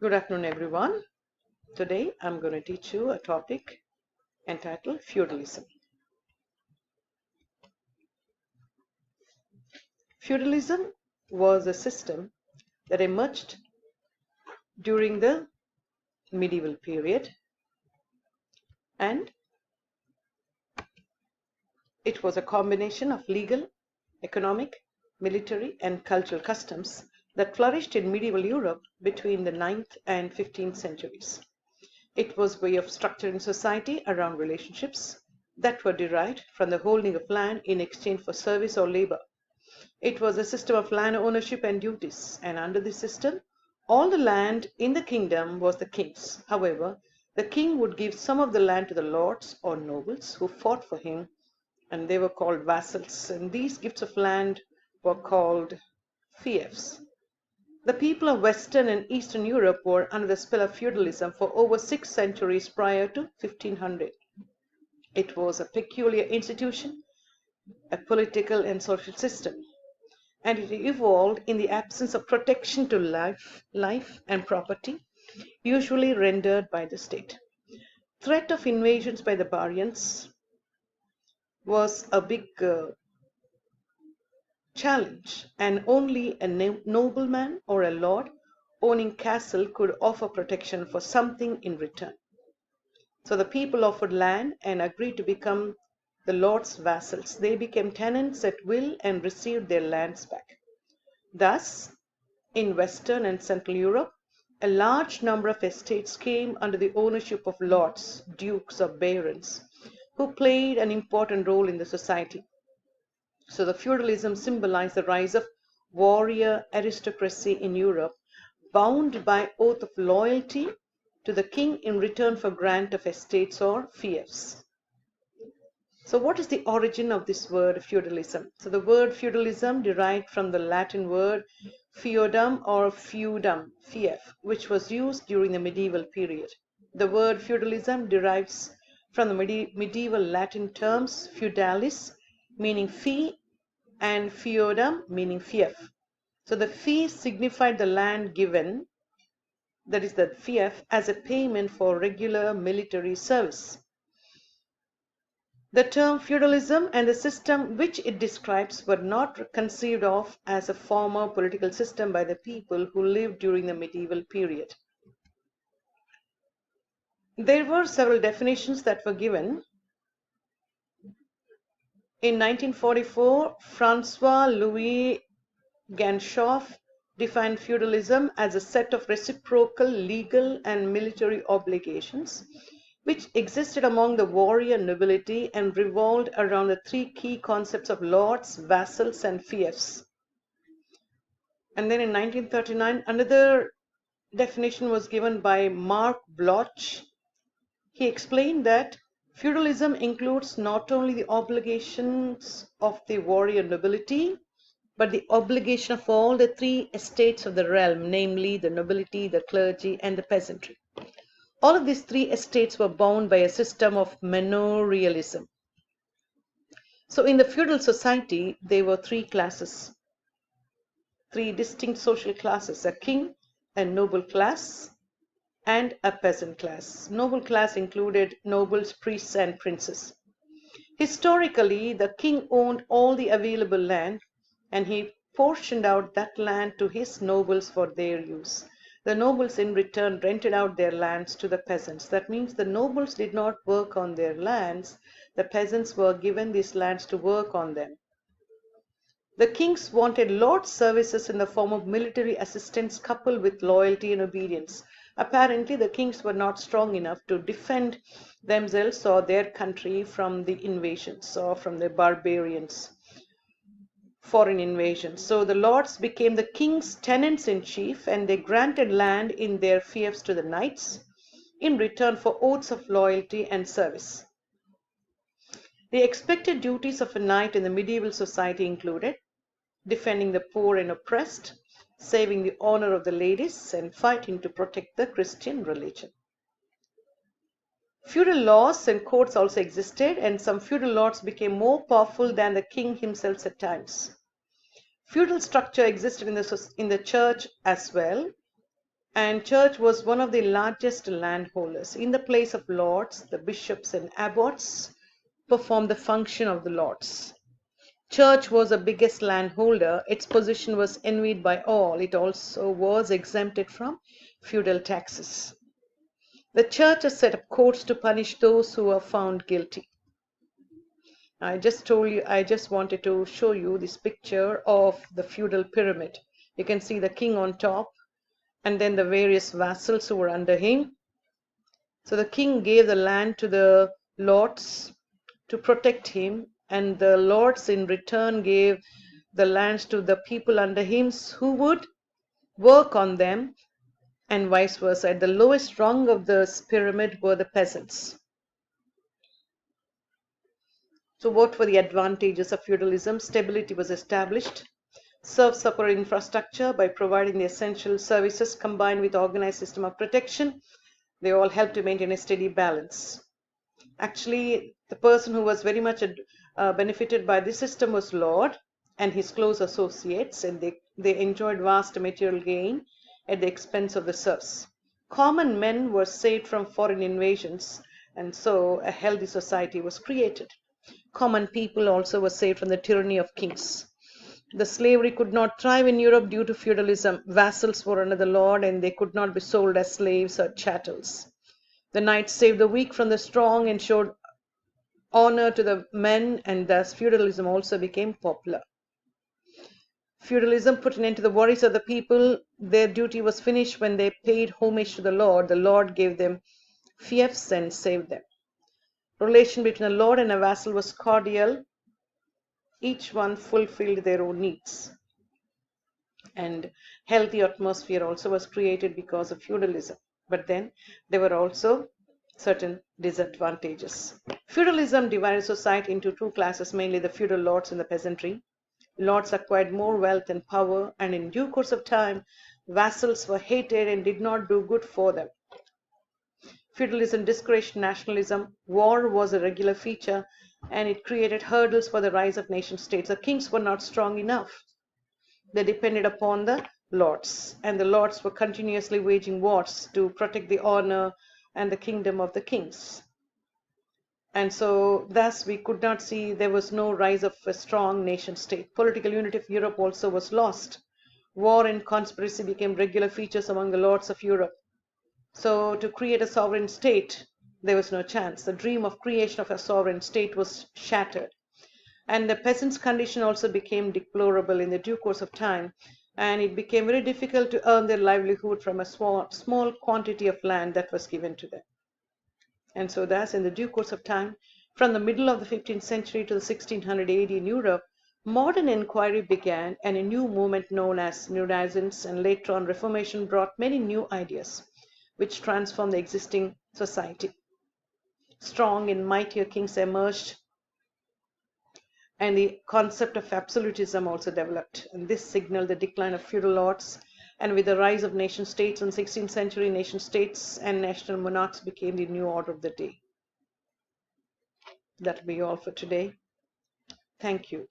Good afternoon, everyone. Today I'm going to teach you a topic entitled feudalism. Feudalism was a system that emerged during the medieval period, and it was a combination of legal, economic, military, and cultural customs that flourished in medieval Europe between the 9th and 15th centuries. It was a way of structuring society around relationships that were derived from the holding of land in exchange for service or labor. It was a system of land ownership and duties, and under this system, all the land in the kingdom was the king's. However, the king would give some of the land to the lords or nobles who fought for him, and they were called vassals, and these gifts of land were called fiefs. The people of Western and Eastern Europe were under the spell of feudalism for over 6 centuries prior to 1500. It was a peculiar institution, a political and social system, and it evolved in the absence of protection to life and property, usually rendered by the state. Threat of invasions by the barbarians was a big challenge, and only a nobleman or a lord owning castle could offer protection for something in return. So the people offered land and agreed to become the lord's vassals. They became tenants at will and received their lands back. Thus, in Western and Central Europe, a large number of estates came under the ownership of lords, dukes, or barons, who played an important role in the society. So the feudalism symbolized the rise of warrior aristocracy in Europe, bound by oath of loyalty to the king in return for grant of estates or fiefs. So what is the origin of this word feudalism? So the word feudalism derived from the Latin word feudum or feudum, fief, which was used during the medieval period. The word feudalism derives from the medieval Latin terms feudalis, meaning fee, and feudum, meaning fief. So the fee signified the land given, that is the fief, as a payment for regular military service. The term feudalism and the system which it describes were not conceived of as a formal political system by the people who lived during the medieval period. There were several definitions that were given. In 1944, François-Louis Ganshoff defined feudalism as a set of reciprocal legal and military obligations which existed among the warrior nobility and revolved around the 3 key concepts of lords, vassals, and fiefs. And then in 1939, another definition was given by Mark Bloch. He explained that feudalism includes not only the obligations of the warrior nobility, but the obligation of all the 3 estates of the realm, namely the nobility, the clergy, and the peasantry. All of these 3 estates were bound by a system of manorialism. So in the feudal society, there were 3 classes, 3 distinct social classes: a king, a noble class, and a peasant class. Noble class included nobles, priests, and princes. Historically, the king owned all the available land, and he portioned out that land to his nobles for their use. The nobles in return rented out their lands to the peasants. That means the nobles did not work on their lands. The peasants were given these lands to work on them. The kings wanted lords' services in the form of military assistance coupled with loyalty and obedience. Apparently, the kings were not strong enough to defend themselves or their country from the invasions or from the barbarians, foreign invasions. So the lords became the king's tenants-in-chief, and they granted land in their fiefs to the knights in return for oaths of loyalty and service. The expected duties of a knight in the medieval society included defending the poor and oppressed, saving the honor of the ladies, and fighting to protect the Christian religion. Feudal laws and courts also existed, and some feudal lords became more powerful than the king himself at times. Feudal structure existed in the church as well. And church was one of the largest landholders. In the place of lords, the bishops and abbots performed the function of the lords. Church was the biggest landholder. Its position was envied by all. It also was exempted from feudal taxes. The church has set up courts to punish those who are found guilty. I just wanted to show you this picture of the feudal pyramid. You can see the king on top and then the various vassals who were under him. So the king gave the land to the lords to protect him, and the lords in return gave the lands to the people under him who would work on them, and vice versa. At the lowest rung of this pyramid were the peasants. So what were the advantages of feudalism? Stability was established. Self-supported infrastructure by providing the essential services combined with organized system of protection. They all helped to maintain a steady balance. Actually, the person who was very much benefited by this system was Lord and his close associates, and they enjoyed vast material gain at the expense of the serfs. Common men were saved from foreign invasions, and so a healthy society was created. Common people also were saved from the tyranny of kings. The slavery could not thrive in Europe due to feudalism. Vassals were under the lord and they could not be sold as slaves or chattels. The knights saved the weak from the strong and showed honor to the men, and thus feudalism also became popular. Feudalism put an end to the worries of the people. Their duty was finished when they paid homage to the lord. The lord gave them fiefs and saved them. Relation between a lord and a vassal was cordial. Each one fulfilled their own needs. And healthy atmosphere also was created because of feudalism. But then there were also certain disadvantages. Feudalism divided society into two classes, mainly the feudal lords and the peasantry. Lords acquired more wealth and power, and in due course of time, vassals were hated and did not do good for them. Feudalism discouraged nationalism. War was a regular feature, and it created hurdles for the rise of nation states. The kings were not strong enough. They depended upon the lords, and the lords were continuously waging wars to protect the honor and the kingdom of the kings. And so thus we could not see, there was no rise of a strong nation state. Political unity of Europe also was lost. War and conspiracy became regular features among the lords of Europe. So to create a sovereign state, there was no chance. The dream of creation of a sovereign state was shattered. And the peasants' condition also became deplorable in the due course of time, and it became very difficult to earn their livelihood from a small quantity of land that was given to them. And so thus, in the due course of time, from the middle of the 15th century to the 1600 AD in Europe, modern inquiry began, and a new movement known as Renaissance and later on Reformation brought many new ideas, which transformed the existing society. Strong and mightier kings emerged, and the concept of absolutism also developed, and this signaled the decline of feudal lords. And with the rise of nation states in the 16th century, nation states and national monarchs became the new order of the day. That will be all for today. Thank you.